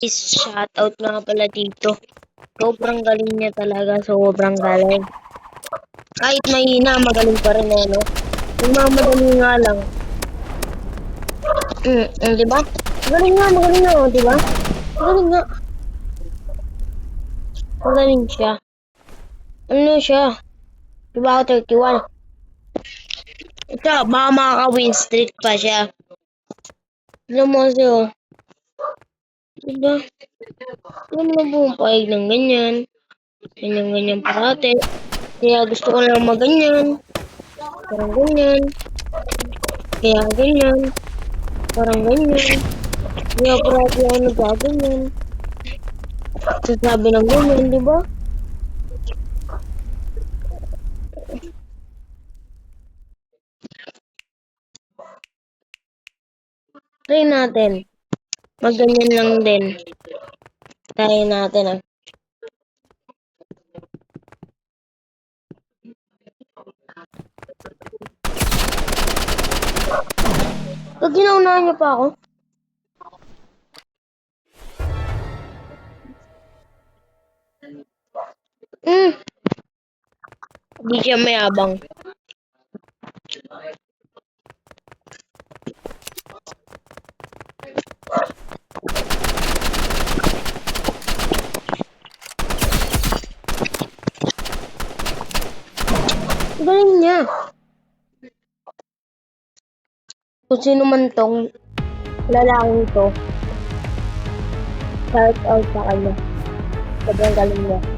Shoutout nga pala dito. Sobrang galing niya talaga. Sobrang galing. Kahit mahina, magaling pa rin eh, no? Nagmamadali nga lang. Diba? Magaling nga, oh, diba? Magaling nga. Magaling siya. Ano siya? Diba ako 31? Ito, baka makaka-win streak pa siya. Alam mo kasi, oh. Diba? Alam mo buong paig ng ganyan. Ganyan-ganyan parate. Kaya gusto ko lang maganyan. Parang ganyan. Kaya ganyan. Parang ganyan. Kaya parati ako nagaganyan. Sasabi ng ganyan, di ba? Try natin. Magganyan lang din. Try natin ah. Pag ginaunahan niyo pa ako. Di siya mayabang. Galing niya. Kung sino man tong lalaking to, shout out sa kanya. Sobrang galing niya.